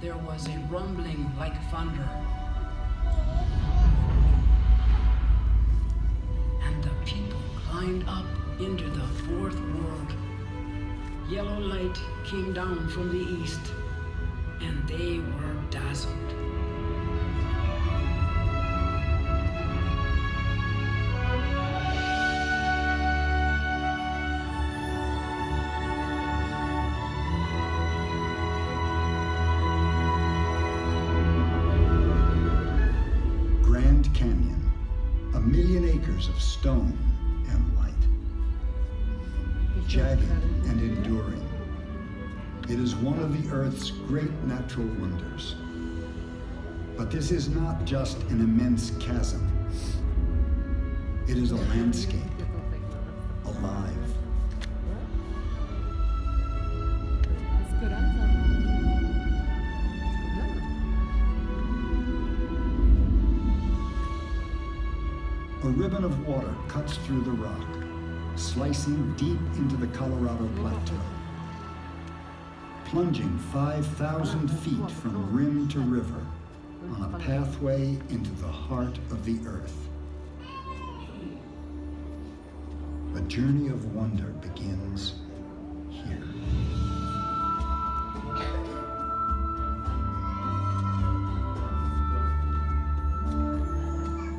there was a rumbling like thunder. And the people climbed up into the fourth world. Yellow light came down from the east, and they were dazzled. Grand Canyon, 1,000,000 acres of stone and light. Jagged and enduring. It is one of the Earth's great natural wonders. But this is not just an immense chasm. It is a landscape, alive. A ribbon of water cuts through the rock, slicing deep into the Colorado Plateau, plunging 5,000 feet from rim to river on a pathway into the heart of the earth. A journey of wonder begins here.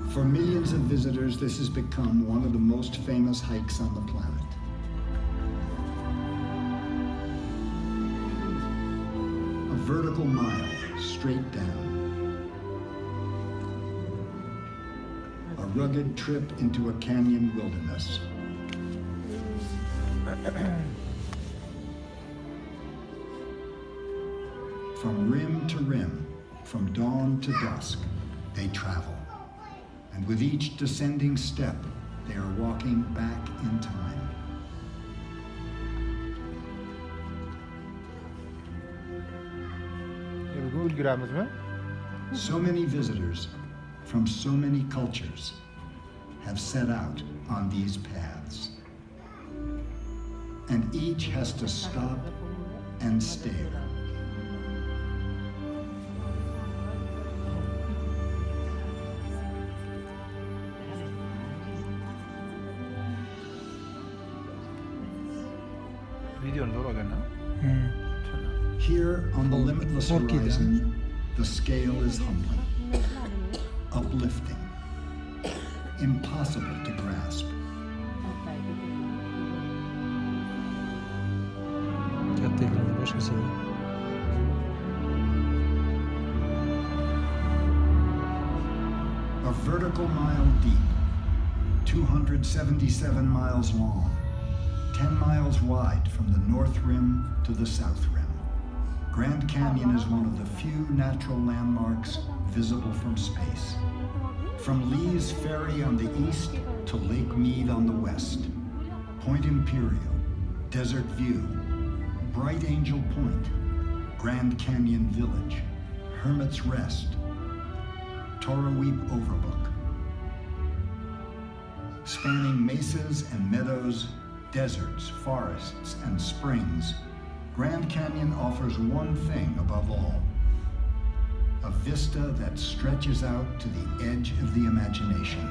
For millions of visitors, this has become one of the most famous hikes on the planet. A vertical mile straight down. A rugged trip into a canyon wilderness. From rim to rim, from dawn to dusk, they travel. And with each descending step, they are walking back in time. So many visitors from so many cultures have set out on these paths. And each has to stop and stare. Here on the limitless horizon, the scale is humbling, uplifting, impossible to grasp. A vertical mile deep, 277 miles long, 10 miles wide from the North Rim to the South Rim. Grand Canyon is one of the few natural landmarks visible from space. From Lee's Ferry on the east to Lake Mead on the west, Point Imperial, Desert View, Bright Angel Point, Grand Canyon Village, Hermit's Rest, Toroweep Overlook. Spanning mesas and meadows, deserts, forests, and springs, Grand Canyon offers one thing above all: a vista that stretches out to the edge of the imagination.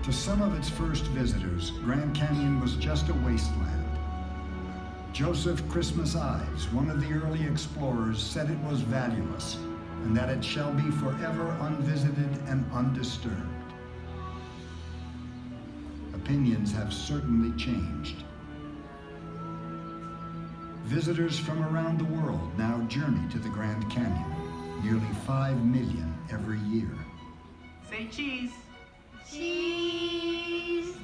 To some of its first visitors, Grand Canyon was just a wasteland. Joseph Christmas Ives, one of the early explorers, said it was valueless and that it shall be forever unvisited and undisturbed. Opinions have certainly changed. Visitors from around the world now journey to the Grand Canyon, nearly 5 million every year. Say cheese. Cheese.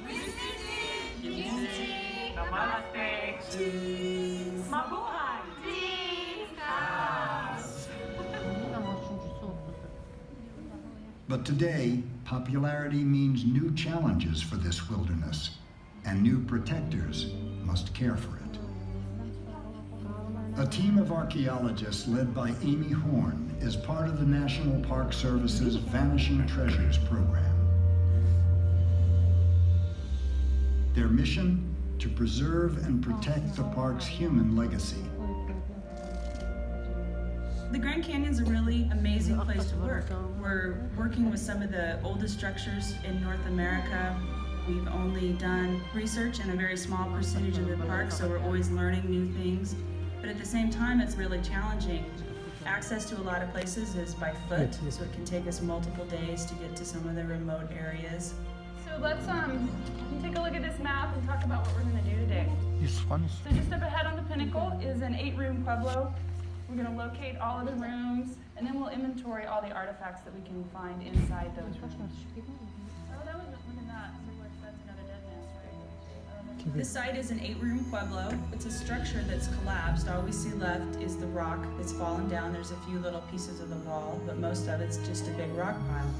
Namaste. Cheese. Mabuhay. But today, popularity means new challenges for this wilderness, and new protectors must care for it. A team of archaeologists led by Amy Horn is part of the National Park Service's Vanishing Treasures program. Their mission? To preserve and protect the park's human legacy. The Grand Canyon's a really amazing place to work. We're working with some of the oldest structures in North America. We've only done research in a very small percentage of the park, so we're always learning new things. But at the same time, it's really challenging. Access to a lot of places is by foot, so it can take us multiple days to get to some of the remote areas. So let's take a look at this map and talk about what we're gonna do today. So just up ahead on the pinnacle is an 8-room Pueblo. We're gonna locate all of the rooms, and then we'll inventory all the artifacts that we can find inside those rooms. Oh, that was, look at that. So that's another dead nest, right? This site is an 8-room Pueblo. It's a structure that's collapsed. All we see left is the rock that's fallen down. There's a few little pieces of the wall, but most of it's just a big rock pile.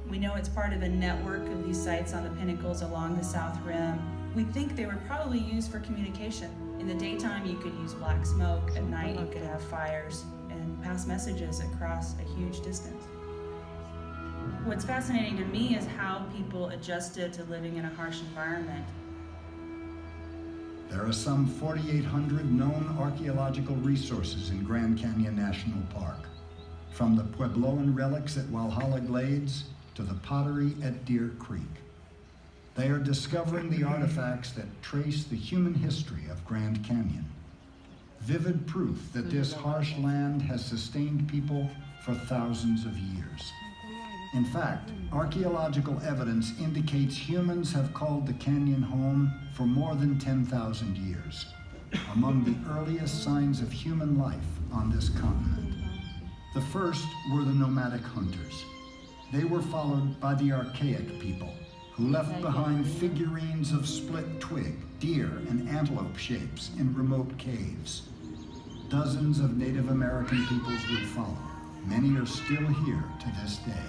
We know it's part of a network of these sites on the pinnacles along the South Rim. We think they were probably used for communication. In the daytime, you could use black smoke. At night, you could have fires and pass messages across a huge distance. What's fascinating to me is how people adjusted to living in a harsh environment. There are some 4,800 known archaeological resources in Grand Canyon National Park, from the Puebloan relics at Walhalla Glades to the pottery at Deer Creek. They are discovering the artifacts that trace the human history of Grand Canyon. Vivid proof that this harsh land has sustained people for thousands of years. In fact, archaeological evidence indicates humans have called the canyon home for more than 10,000 years, among the earliest signs of human life on this continent. The first were the nomadic hunters. They were followed by the archaic people, who left behind figurines of split twig, deer, and antelope shapes in remote caves. Dozens of Native American peoples would follow. Many are still here to this day.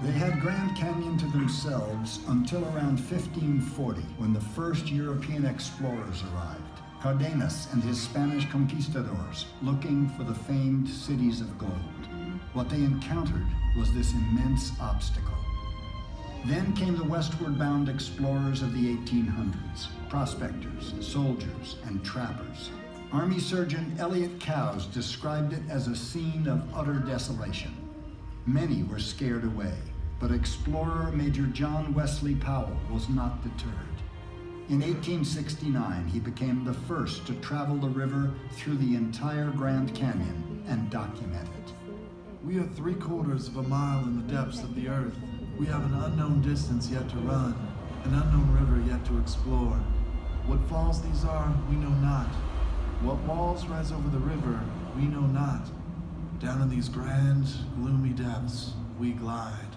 They had Grand Canyon to themselves until around 1540, when the first European explorers arrived. Cardenas and his Spanish conquistadors, looking for the famed cities of gold. What they encountered was this immense obstacle. Then came the westward bound explorers of the 1800s, prospectors, soldiers, and trappers. Army Surgeon Elliot Cowes described it as a scene of utter desolation. Many were scared away, but explorer Major John Wesley Powell was not deterred. In 1869, he became the first to travel the river through the entire Grand Canyon and document it. We are 3/4 of a mile in the depths of the earth. We have an unknown distance yet to run, an unknown river yet to explore. What falls these are, we know not. What walls rise over the river, we know not. Down in these grand, gloomy depths, we glide.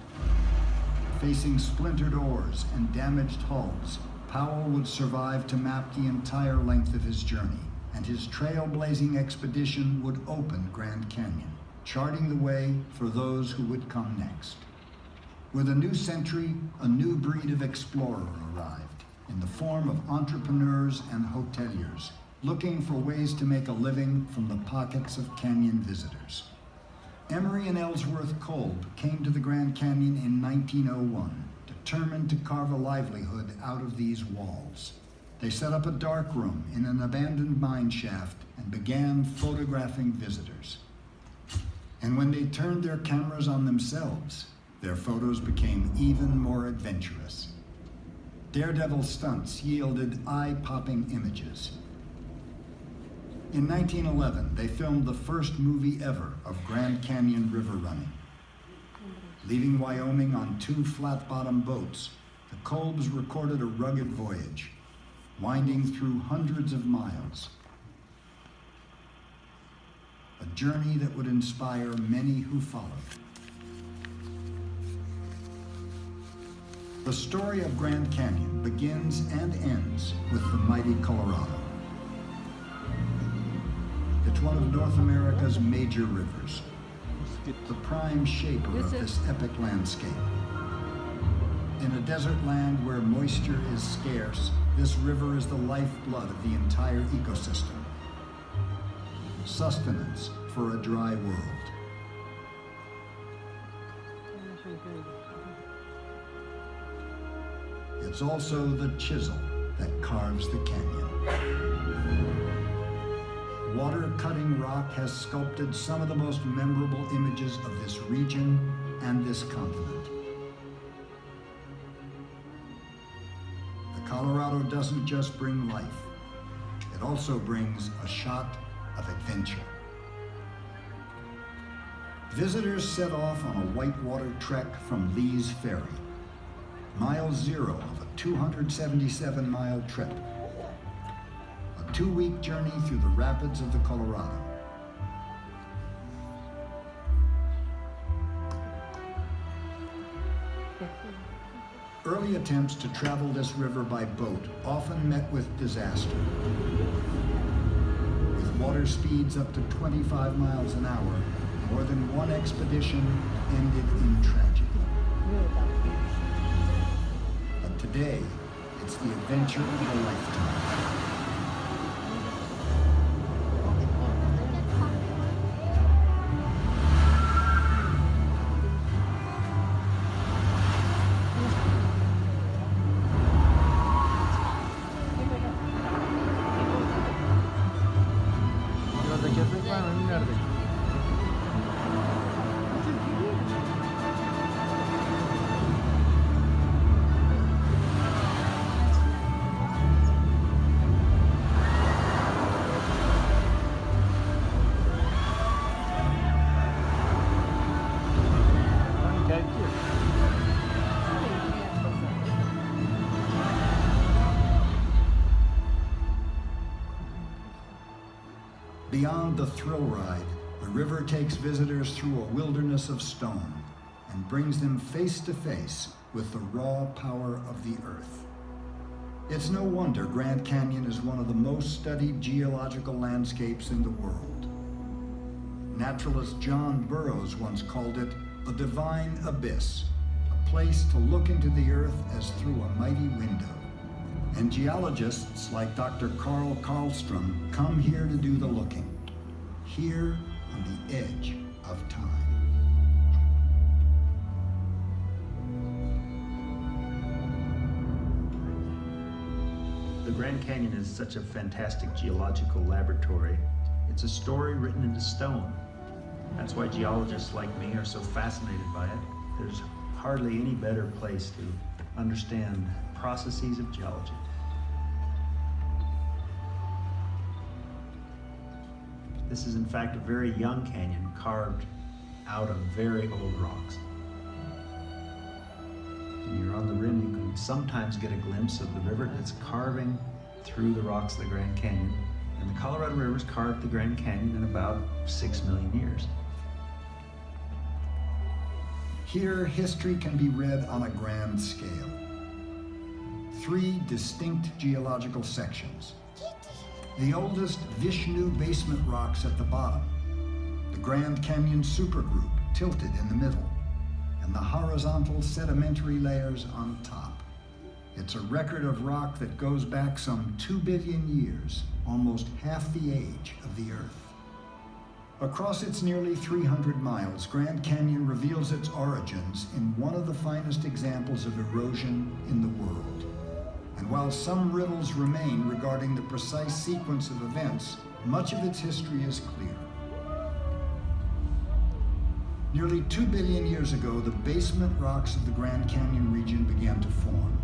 Facing splintered oars and damaged hulls, Powell would survive to map the entire length of his journey, and his trailblazing expedition would open Grand Canyon, charting the way for those who would come next. With a new century, a new breed of explorer arrived, in the form of entrepreneurs and hoteliers, looking for ways to make a living from the pockets of canyon visitors. Emery and Ellsworth Kolb came to the Grand Canyon in 1901, determined to carve a livelihood out of these walls. They set up a dark room in an abandoned mine shaft and began photographing visitors. And when they turned their cameras on themselves, their photos became even more adventurous. Daredevil stunts yielded eye-popping images. In 1911, they filmed the first movie ever of Grand Canyon river running. Leaving Wyoming on 2 flat-bottom boats, the Kolbs recorded a rugged voyage, winding through hundreds of miles. A journey that would inspire many who followed. The story of Grand Canyon begins and ends with the mighty Colorado. It's one of North America's major rivers, the prime shaper of this epic landscape. In a desert land where moisture is scarce, this river is the lifeblood of the entire ecosystem. Sustenance for a dry world. It's also the chisel that carves the canyon. Water-cutting rock has sculpted some of the most memorable images of this region and this continent. The Colorado doesn't just bring life, it also brings a shot of adventure. Visitors set off on a whitewater trek from Lee's Ferry, mile zero of a 277-mile trip. A 2-week journey through the rapids of the Colorado. Early attempts to travel this river by boat often met with disaster. With water speeds up to 25 miles an hour, more than one expedition ended in tragedy. But today, it's the adventure of a lifetime. Beyond the thrill ride, the river takes visitors through a wilderness of stone and brings them face to face with the raw power of the earth. It's no wonder Grand Canyon is one of the most studied geological landscapes in the world. Naturalist John Burroughs once called it a divine abyss, a place to look into the earth as through a mighty window. And geologists like Dr. Carl Karlstrom come here to do the looking, here on the edge of time. The Grand Canyon is such a fantastic geological laboratory. It's a story written into stone. That's why geologists like me are so fascinated by it. There's hardly any better place to understand processes of geology. This is in fact a very young canyon carved out of very old rocks. When you're on the rim, you can sometimes get a glimpse of the river that's carving through the rocks of the Grand Canyon. And the Colorado River's carved the Grand Canyon in about 6 million years. Here, history can be read on a grand scale. 3 distinct geological sections. The oldest Vishnu basement rocks at the bottom, the Grand Canyon supergroup tilted in the middle, and the horizontal sedimentary layers on top. It's a record of rock that goes back some 2 billion years, almost half the age of the Earth. Across its nearly 300 miles, Grand Canyon reveals its origins in one of the finest examples of erosion in the world. And while some riddles remain regarding the precise sequence of events, much of its history is clear. Nearly 2 billion years ago, the basement rocks of the Grand Canyon region began to form.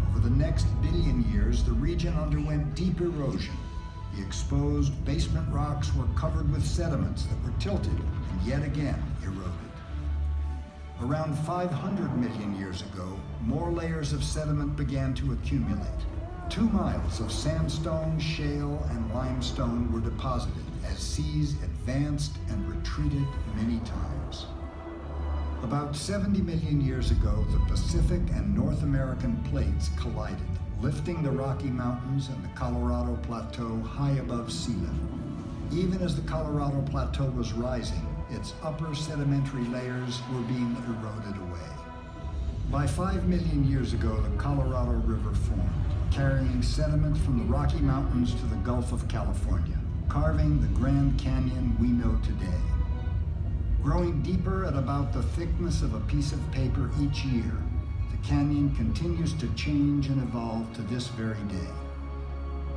Over the next billion years, the region underwent deep erosion. The exposed basement rocks were covered with sediments that were tilted and yet again eroded. Around 500 million years ago, more layers of sediment began to accumulate. 2 miles of sandstone, shale, and limestone were deposited as seas advanced and retreated many times. About 70 million years ago, the Pacific and North American plates collided, lifting the Rocky Mountains and the Colorado Plateau high above sea level. Even as the Colorado Plateau was rising, its upper sedimentary layers were being eroded away. By 5 million years ago, the Colorado River formed, carrying sediment from the Rocky Mountains to the Gulf of California, carving the Grand Canyon we know today. Growing deeper at about the thickness of a piece of paper each year, the canyon continues to change and evolve to this very day.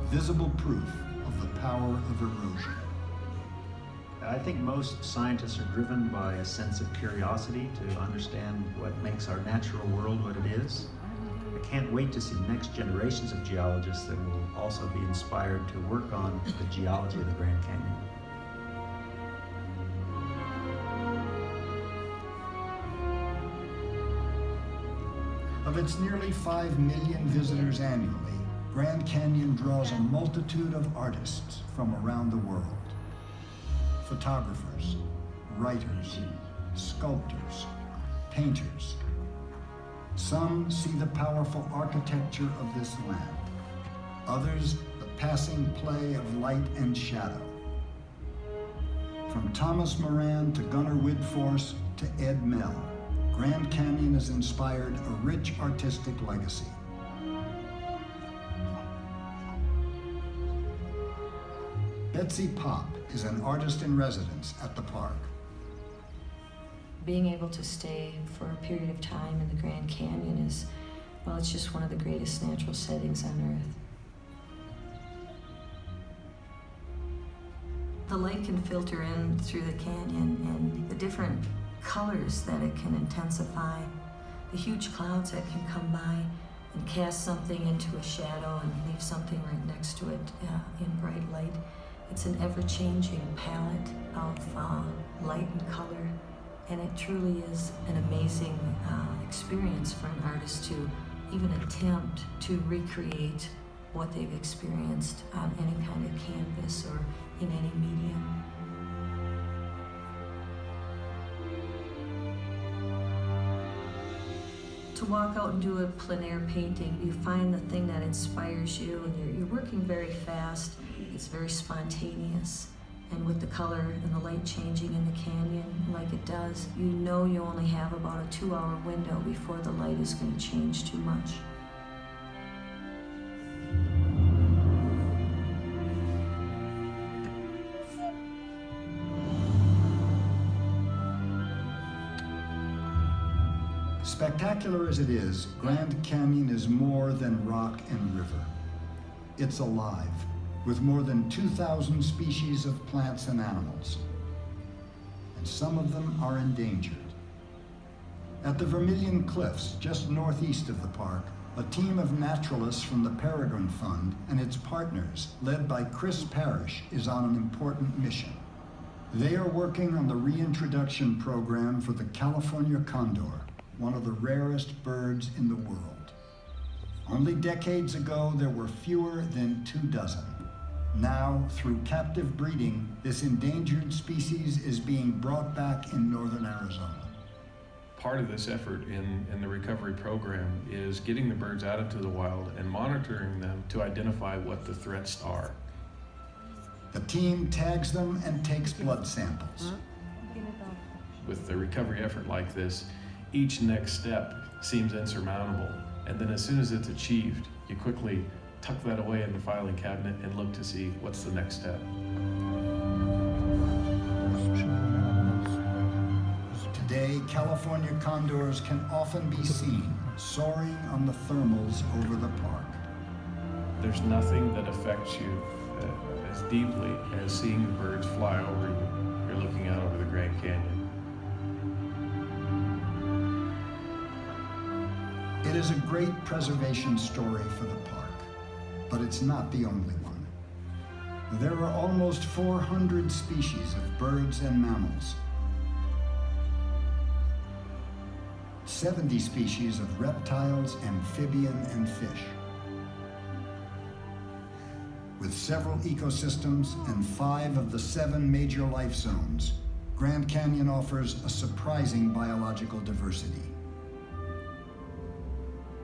Visible proof of the power of erosion. I think most scientists are driven by a sense of curiosity to understand what makes our natural world what it is. I can't wait to see the next generations of geologists that will also be inspired to work on the geology of the Grand Canyon. Of its nearly 5 million visitors annually, Grand Canyon draws a multitude of artists from around the world. Photographers, writers, sculptors, painters. Some see the powerful architecture of this land. Others, the passing play of light and shadow. From Thomas Moran to Gunnar Widforce to Ed Mell, Grand Canyon has inspired a rich artistic legacy. Betsy Pop is an artist in residence at the park. Being able to stay for a period of time in the Grand Canyon is, well, it's just one of the greatest natural settings on Earth. The light can filter in through the canyon, and the different colors that it can intensify, the huge clouds that can come by and cast something into a shadow and leave something right next to it in bright light. It's an ever-changing palette of light and color, and it truly is an amazing experience for an artist to even attempt to recreate what they've experienced on any kind of canvas or in any medium. To walk out and do a plein air painting, you find the thing that inspires you, and you're working very fast. It's very spontaneous, and with the color and the light changing in the canyon like it does, you know you only have about a 2-hour window before the light is going to change too much. Spectacular as it is, Grand Canyon is more than rock and river. It's alive, with more than 2,000 species of plants and animals. And some of them are endangered. At the Vermilion Cliffs, just northeast of the park, a team of naturalists from the Peregrine Fund and its partners, led by Chris Parrish, is on an important mission. They are working on the reintroduction program for the California condor, one of the rarest birds in the world. Only decades ago, there were fewer than 24. Now, through captive breeding, this endangered species is being brought back in northern Arizona. Part of this effort in the recovery program is getting the birds out into the wild and monitoring them to identify what the threats are. The team tags them and takes blood samples. With a recovery effort like this, each next step seems insurmountable, and then as soon as it's achieved, you quickly tuck that away in the filing cabinet and look to see what's the next step. Today, California condors can often be seen soaring on the thermals over the park. There's nothing that affects you as deeply as seeing the birds fly over you. You're looking out over the Grand Canyon. It is a great preservation story for the park, but it's not the only one. There are almost 400 species of birds and mammals, 70 species of reptiles, amphibian, and fish. With several ecosystems and 5 of the 7 major life zones, Grand Canyon offers a surprising biological diversity.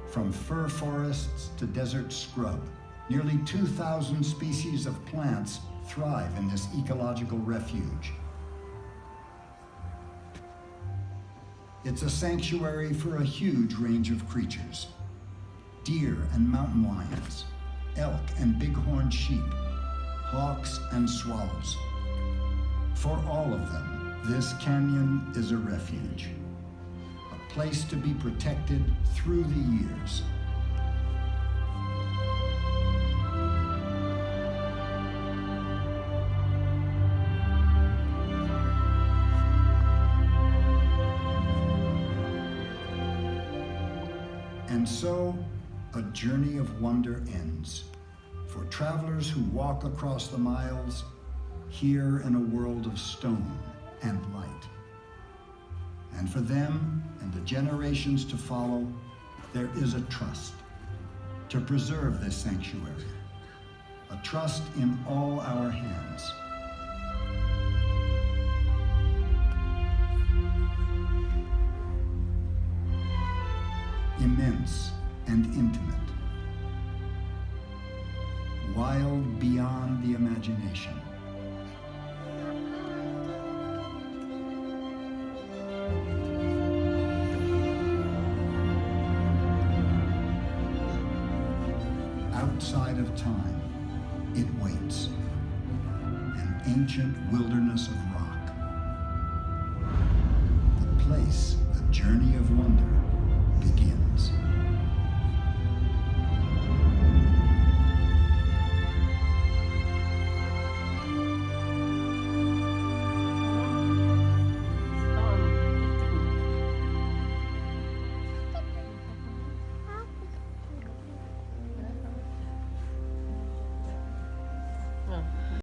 From fir forests to desert scrub, nearly 2,000 species of plants thrive in this ecological refuge. It's a sanctuary for a huge range of creatures: deer and mountain lions, elk and bighorn sheep, hawks and swallows. For all of them, this canyon is a refuge, a place to be protected through the years. And so, a journey of wonder ends for travelers who walk across the miles here in a world of stone and light. And for them and the generations to follow, there is a trust to preserve this sanctuary, a trust in all our hands. Immense and intimate, wild beyond the imagination. Outside of time, it waits, an ancient wilderness of rock. The place the journey of wonder begins.